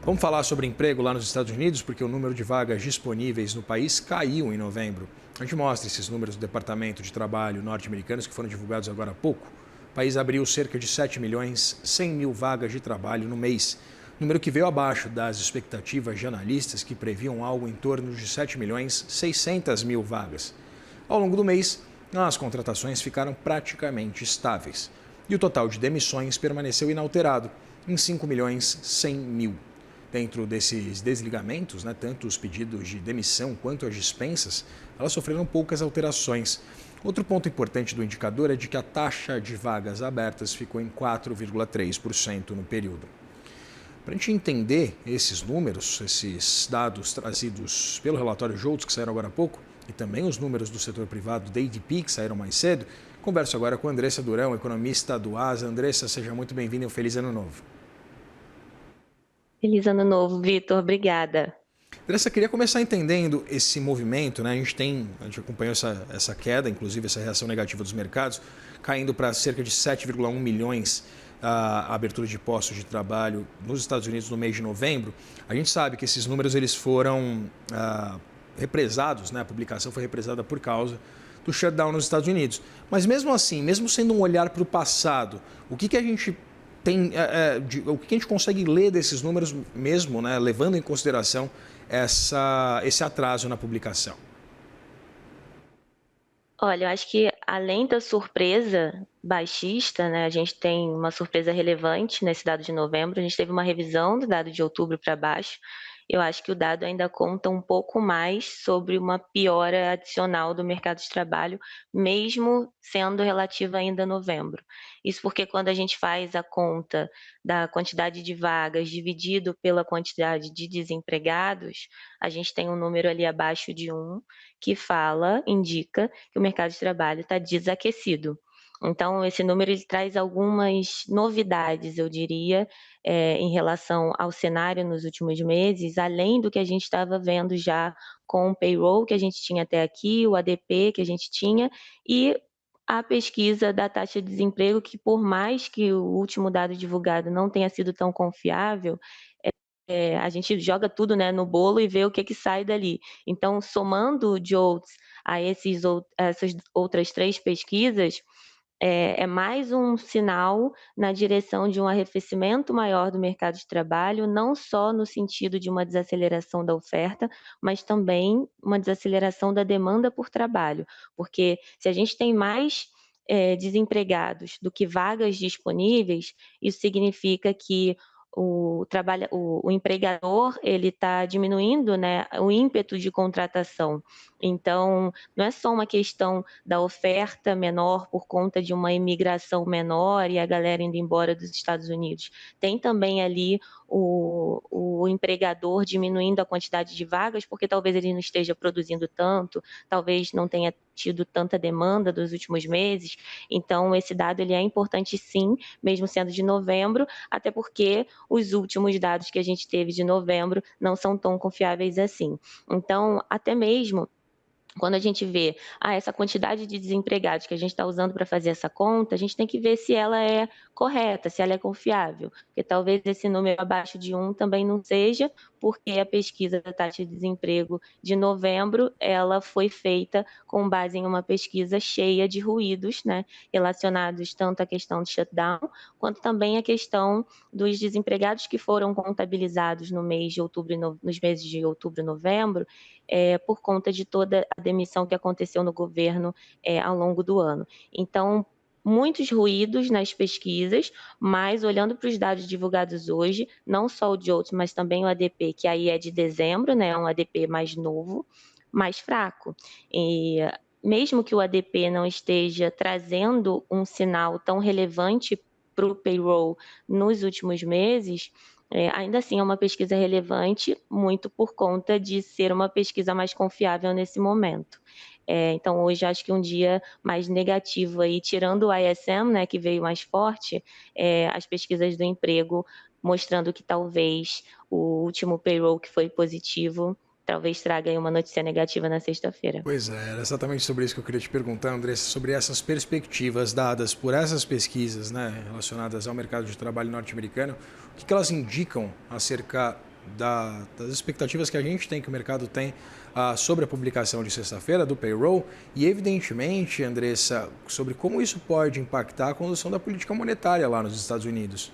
Vamos falar sobre emprego lá nos Estados Unidos, porque o número de vagas disponíveis no país caiu em novembro. A gente mostra esses números do Departamento de Trabalho norte-americanos que foram divulgados agora há pouco. O país abriu cerca de 7 milhões 100 mil vagas de trabalho no mês, número que veio abaixo das expectativas de analistas que previam algo em torno de 7 milhões 600 mil vagas. Ao longo do mês, as contratações ficaram praticamente estáveis e o total de demissões permaneceu inalterado, em 5 milhões 100 mil. Dentro desses desligamentos, tanto os pedidos de demissão quanto as dispensas, elas sofreram poucas alterações. Outro ponto importante do indicador é de que a taxa de vagas abertas ficou em 4,3% no período. Para a gente entender esses números, esses dados trazidos pelo relatório JOLTS, que saíram agora há pouco, e também os números do setor privado da ADP, que saíram mais cedo, converso agora com a Andressa Durão, economista do ASA. Andressa, seja muito bem-vinda e um feliz ano novo. Feliz ano novo, Vitor. Obrigada. Andressa, queria começar entendendo esse movimento, A gente acompanhou essa queda, inclusive essa reação negativa dos mercados, caindo para cerca de 7,1 milhões a abertura de postos de trabalho nos Estados Unidos no mês de novembro. A gente sabe que esses números eles foram represados, A publicação foi represada por causa do shutdown nos Estados Unidos. Mas mesmo assim, mesmo sendo um olhar para o passado, o que a gente o que a gente consegue ler desses números mesmo, levando em consideração esse atraso na publicação? Olha, eu acho que além da surpresa baixista, a gente tem uma surpresa relevante nesse dado de novembro. A gente teve uma revisão do dado de outubro para baixo. Eu acho que o dado ainda conta um pouco mais sobre uma piora adicional do mercado de trabalho, mesmo sendo relativa ainda a novembro. Isso porque quando a gente faz a conta da quantidade de vagas dividido pela quantidade de desempregados, a gente tem um número ali abaixo de 1, que indica que o mercado de trabalho está desaquecido. Então, esse número ele traz algumas novidades, eu diria, em relação ao cenário nos últimos meses, além do que a gente estava vendo já com o payroll que a gente tinha até aqui, o ADP que a gente tinha e a pesquisa da taxa de desemprego, que por mais que o último dado divulgado não tenha sido tão confiável, a gente joga tudo, no bolo e vê o que sai dali. Então, somando o JOLTS a essas outras 3 pesquisas, é mais um sinal na direção de um arrefecimento maior do mercado de trabalho, não só no sentido de uma desaceleração da oferta, mas também uma desaceleração da demanda por trabalho. Porque se a gente tem mais desempregados do que vagas disponíveis, isso significa que o empregador ele está diminuindo, o ímpeto de contratação. Então, não é só uma questão da oferta menor por conta de uma imigração menor e a galera indo embora dos Estados Unidos. Tem também ali o empregador diminuindo a quantidade de vagas, porque talvez ele não esteja produzindo tanto, talvez não tenha tido tanta demanda dos últimos meses. Então, esse dado ele é importante sim, mesmo sendo de novembro, até porque os últimos dados que a gente teve de novembro não são tão confiáveis assim. Então, até mesmo quando a gente vê essa quantidade de desempregados que a gente está usando para fazer essa conta, a gente tem que ver se ela é correta, se ela é confiável, porque talvez esse número abaixo de 1 também não seja, porque a pesquisa da taxa de desemprego de novembro, ela foi feita com base em uma pesquisa cheia de ruídos, relacionados tanto à questão do shutdown, quanto também à questão dos desempregados que foram contabilizados no mês de outubro, nos meses de outubro e novembro, por conta de toda a demissão que aconteceu no governo ao longo do ano. Então, muitos ruídos nas pesquisas, mas olhando para os dados divulgados hoje, não só o JOLTS, mas também o ADP, que aí é de dezembro, um ADP mais novo, mais fraco. E mesmo que o ADP não esteja trazendo um sinal tão relevante para o payroll nos últimos meses, ainda assim é uma pesquisa relevante, muito por conta de ser uma pesquisa mais confiável nesse momento. Então, hoje acho que um dia mais negativo aí, tirando o ISM, que veio mais forte, as pesquisas do emprego mostrando que talvez o último payroll que foi positivo, talvez traga aí uma notícia negativa na sexta-feira. Pois é, era exatamente sobre isso que eu queria te perguntar, Andressa, sobre essas perspectivas dadas por essas pesquisas, relacionadas ao mercado de trabalho norte-americano, o que elas indicam acerca das expectativas que a gente tem, que o mercado tem sobre a publicação de sexta-feira do payroll e, evidentemente, Andressa, sobre como isso pode impactar a condução da política monetária lá nos Estados Unidos.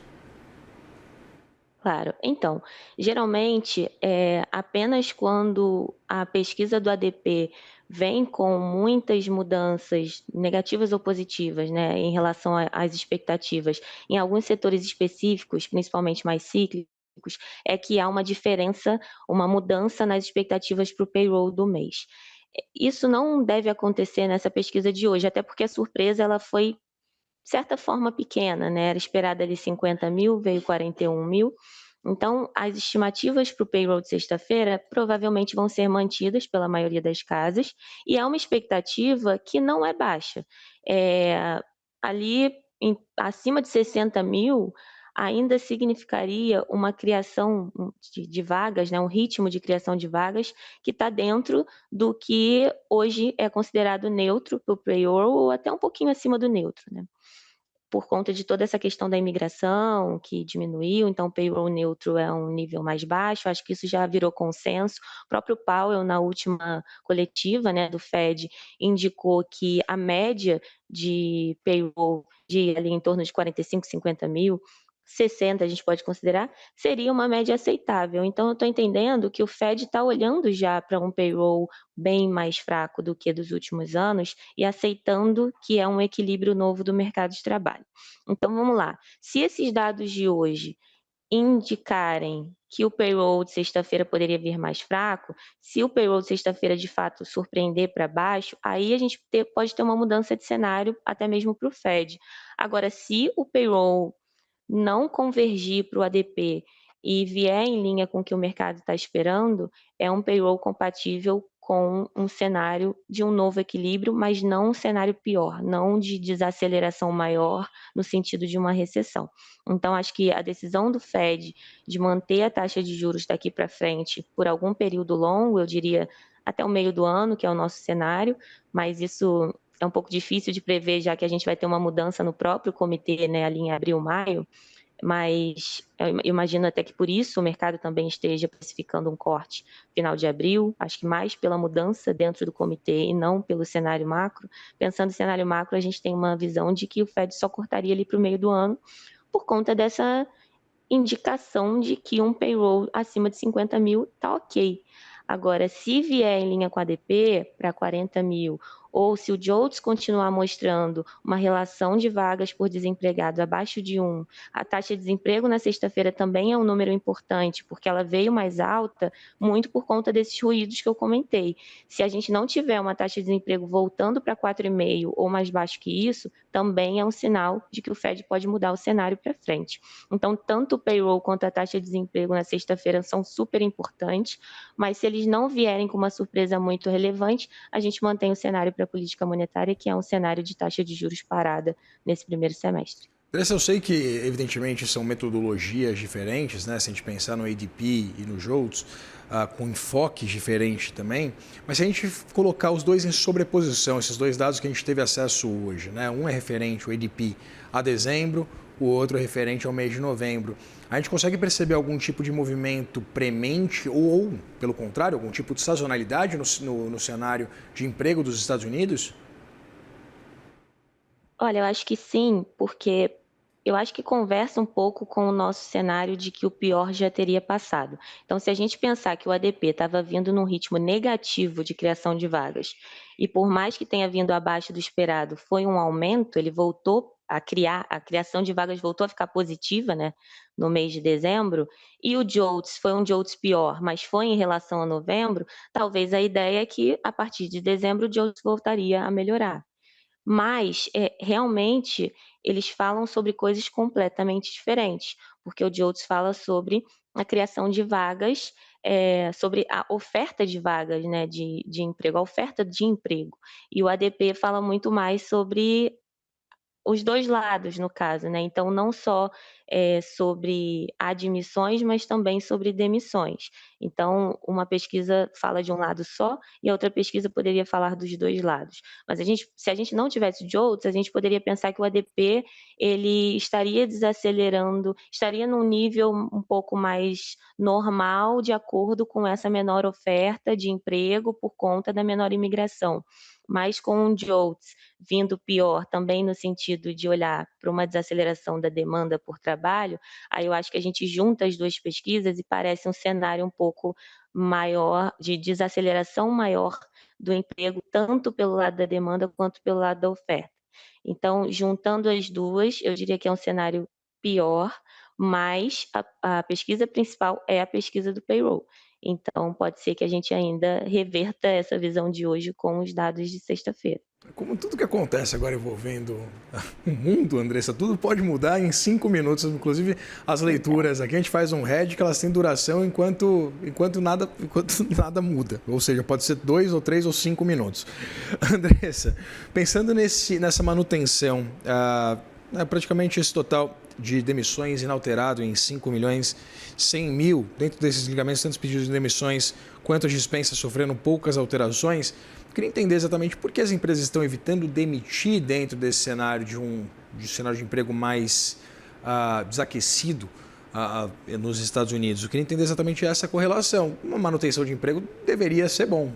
Claro. Então, geralmente, apenas quando a pesquisa do ADP vem com muitas mudanças negativas ou positivas, né, em relação às expectativas, em alguns setores específicos, principalmente mais cíclicos, é que há uma diferença, uma mudança nas expectativas para o payroll do mês. Isso não deve acontecer nessa pesquisa de hoje, até porque a surpresa ela foi de certa forma pequena, né, era esperada ali 50.000, veio 41.000. Então, as estimativas para o payroll de sexta-feira provavelmente vão ser mantidas pela maioria das casas, e há uma expectativa que não é baixa. Ali acima de 60.000 ainda significaria uma criação de vagas, né, um ritmo de criação de vagas que está dentro do que hoje é considerado neutro para o payroll, ou até um pouquinho acima do neutro, né? Por conta de toda essa questão da imigração que diminuiu, então o payroll neutro é um nível mais baixo, acho que isso já virou consenso. O próprio Powell, na última coletiva, né, do Fed, indicou que a média de payroll de ali em torno de 45, 50.000, 60 a gente pode considerar, seria uma média aceitável. Então eu estou entendendo que o Fed está olhando já para um payroll bem mais fraco do que dos últimos anos e aceitando que é um equilíbrio novo do mercado de trabalho. Então vamos lá, se esses dados de hoje indicarem que o payroll de sexta-feira poderia vir mais fraco, se o payroll de sexta-feira de fato surpreender para baixo, aí a gente pode ter uma mudança de cenário até mesmo para o Fed. Agora, se o payroll não convergir para o ADP e vier em linha com o que o mercado está esperando, é um payroll compatível com um cenário de um novo equilíbrio, mas não um cenário pior, não de desaceleração maior no sentido de uma recessão. Então, acho que a decisão do Fed de manter a taxa de juros daqui para frente por algum período longo, eu diria até o meio do ano, que é o nosso cenário, mas isso é um pouco difícil de prever, já que a gente vai ter uma mudança no próprio comitê, né, ali em abril, maio, mas eu imagino até que por isso o mercado também esteja precificando um corte final de abril, acho que mais pela mudança dentro do comitê e não pelo cenário macro. Pensando em cenário macro, a gente tem uma visão de que o Fed só cortaria ali para o meio do ano, por conta dessa indicação de que um payroll acima de 50.000 está ok. Agora, se vier em linha com a ADP para 40.000, ou se o JOLTS continuar mostrando uma relação de vagas por desempregado abaixo de 1, a taxa de desemprego na sexta-feira também é um número importante, porque ela veio mais alta, muito por conta desses ruídos que eu comentei. Se a gente não tiver uma taxa de desemprego voltando para 4,5 ou mais baixo que isso, também é um sinal de que o Fed pode mudar o cenário para frente. Então, tanto o payroll quanto a taxa de desemprego na sexta-feira são super importantes, mas se eles não vierem com uma surpresa muito relevante, a gente mantém o cenário para a política monetária, que é um cenário de taxa de juros parada nesse primeiro semestre. Eu sei que, evidentemente, são metodologias diferentes, né? Se a gente pensar no ADP e no JOLTS, com enfoques diferentes também, mas se a gente colocar os dois em sobreposição, esses dois dados que a gente teve acesso hoje, né? Um é referente, o ADP, a dezembro, o outro é referente ao mês de novembro. A gente consegue perceber algum tipo de movimento premente ou pelo contrário, algum tipo de sazonalidade no cenário de emprego dos Estados Unidos? Olha, eu acho que sim, porque eu acho que conversa um pouco com o nosso cenário de que o pior já teria passado. Então, se a gente pensar que o ADP estava vindo num ritmo negativo de criação de vagas, e por mais que tenha vindo abaixo do esperado, foi um aumento, ele voltou a criar, a criação de vagas voltou a ficar positiva, né, no mês de dezembro, e o JOLTS foi um JOLTS pior, mas foi em relação a novembro, talvez a ideia é que a partir de dezembro o JOLTS voltaria a melhorar. Mas, realmente, eles falam sobre coisas completamente diferentes, porque o Joltz fala sobre a criação de vagas, sobre a oferta de vagas, né, de emprego, a oferta de emprego. E o ADP fala muito mais sobre os dois lados, no caso, né? Então, não só sobre admissões, mas também sobre demissões. Então, uma pesquisa fala de um lado só e a outra pesquisa poderia falar dos dois lados. Mas se a gente não tivesse JOLTS, a gente poderia pensar que o ADP ele estaria desacelerando, estaria num nível um pouco mais normal, de acordo com essa menor oferta de emprego por conta da menor imigração. Mas com o JOLTS vindo pior, também no sentido de olhar para uma desaceleração da demanda por trabalho, aí eu acho que a gente junta as duas pesquisas e parece um cenário um pouco maior, de desaceleração maior do emprego, tanto pelo lado da demanda quanto pelo lado da oferta. Então, juntando as duas, eu diria que é um cenário pior, mas a pesquisa principal é a pesquisa do payroll. Então, pode ser que a gente ainda reverta essa visão de hoje com os dados de sexta-feira. Como tudo que acontece agora envolvendo o mundo, Andressa, tudo pode mudar em 5 minutos. Inclusive, as leituras aqui, a gente faz um head que elas têm duração enquanto nada muda. Ou seja, pode ser 2 ou 3 ou 5 minutos. Andressa, pensando nessa manutenção, praticamente esse total de demissões inalterado em 5.100.000, dentro desses ligamentos, tantos pedidos de demissões quanto as dispensas sofrendo poucas alterações, queria entender exatamente por que as empresas estão evitando demitir dentro desse cenário de cenário de emprego mais desaquecido nos Estados Unidos. Eu queria entender exatamente essa correlação. Uma manutenção de emprego deveria ser bom.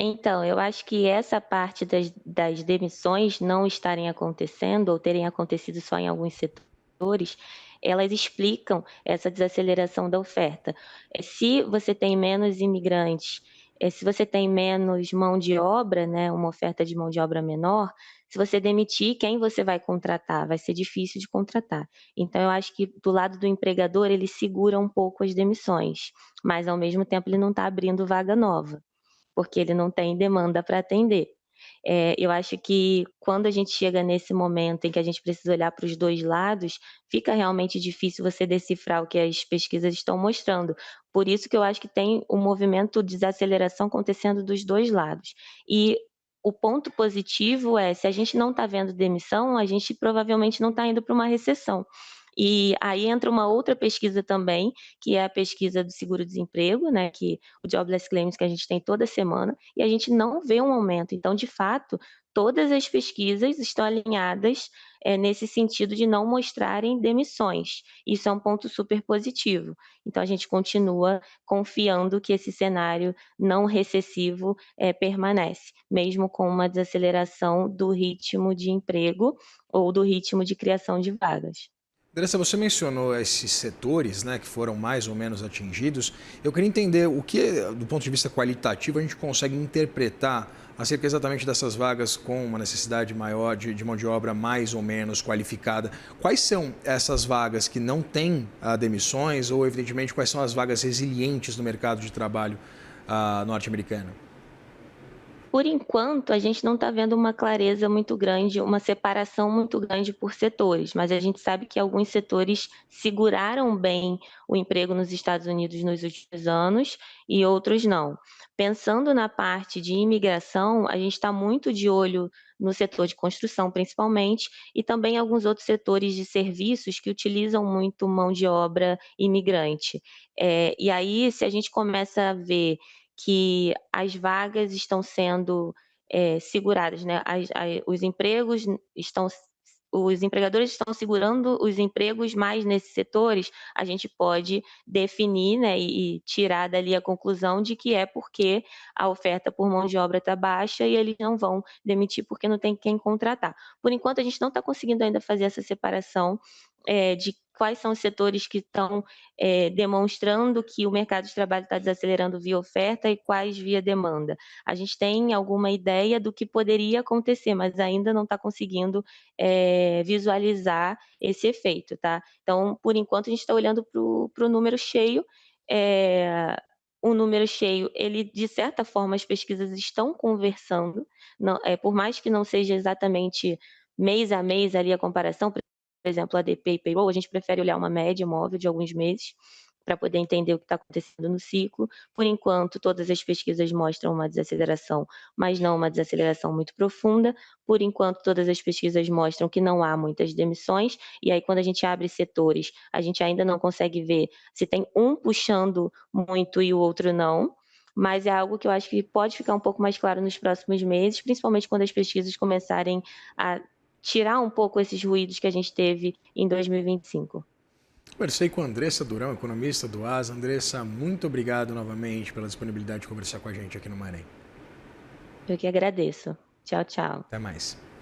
Então, eu acho que essa parte das demissões não estarem acontecendo ou terem acontecido só em alguns setores, elas explicam essa desaceleração da oferta. Se você tem menos imigrantes, se você tem menos mão de obra, né, uma oferta de mão de obra menor, se você demitir, quem você vai contratar? Vai ser difícil de contratar. Então, eu acho que do lado do empregador, ele segura um pouco as demissões, mas ao mesmo tempo ele não está abrindo vaga nova, porque ele não tem demanda para atender. Eu acho que quando a gente chega nesse momento em que a gente precisa olhar para os dois lados, fica realmente difícil você decifrar o que as pesquisas estão mostrando. Por isso que eu acho que tem um movimento de desaceleração acontecendo dos dois lados. E o ponto positivo é, se a gente não está vendo demissão, a gente provavelmente não está indo para uma recessão. E aí entra uma outra pesquisa também, que é a pesquisa do seguro-desemprego, né, que o Jobless Claims que a gente tem toda semana, e a gente não vê um aumento. Então, de fato, todas as pesquisas estão alinhadas nesse sentido de não mostrarem demissões. Isso é um ponto super positivo. Então, a gente continua confiando que esse cenário não recessivo permanece, mesmo com uma desaceleração do ritmo de emprego ou do ritmo de criação de vagas. Andressa, você mencionou esses setores, né, que foram mais ou menos atingidos. Eu queria entender o que, do ponto de vista qualitativo, a gente consegue interpretar acerca exatamente dessas vagas com uma necessidade maior de mão de obra mais ou menos qualificada. Quais são essas vagas que não têm demissões ou, evidentemente, quais são as vagas resilientes no mercado de trabalho norte-americano? Por enquanto, a gente não está vendo uma clareza muito grande, uma separação muito grande por setores, mas a gente sabe que alguns setores seguraram bem o emprego nos Estados Unidos nos últimos anos e outros não. Pensando na parte de imigração, a gente está muito de olho no setor de construção, principalmente, e também alguns outros setores de serviços que utilizam muito mão de obra imigrante. E aí, se a gente começa a ver que as vagas estão sendo seguradas, né? Os empregadores estão segurando os empregos mais nesses setores, a gente pode definir, né, e tirar dali a conclusão de que é porque a oferta por mão de obra está baixa e eles não vão demitir porque não tem quem contratar. Por enquanto, a gente não está conseguindo ainda fazer essa separação de quais são os setores que estão demonstrando que o mercado de trabalho está desacelerando via oferta e quais via demanda. A gente tem alguma ideia do que poderia acontecer, mas ainda não está conseguindo visualizar esse efeito, tá? Então, por enquanto, a gente está olhando para o número cheio. O número cheio, ele, de certa forma, as pesquisas estão conversando, não, por mais que não seja exatamente mês a mês ali a comparação, por exemplo, ADP e payroll, a gente prefere olhar uma média móvel de alguns meses, para poder entender o que está acontecendo no ciclo. Por enquanto, todas as pesquisas mostram uma desaceleração, mas não uma desaceleração muito profunda. Por enquanto, todas as pesquisas mostram que não há muitas demissões, e aí quando a gente abre setores, a gente ainda não consegue ver se tem um puxando muito e o outro não, mas é algo que eu acho que pode ficar um pouco mais claro nos próximos meses, principalmente quando as pesquisas começarem a tirar um pouco esses ruídos que a gente teve em 2025. Conversei com a Andressa Durão, economista do ASA. Andressa, muito obrigado novamente pela disponibilidade de conversar com a gente aqui no Maré. Eu que agradeço. Tchau, tchau. Até mais.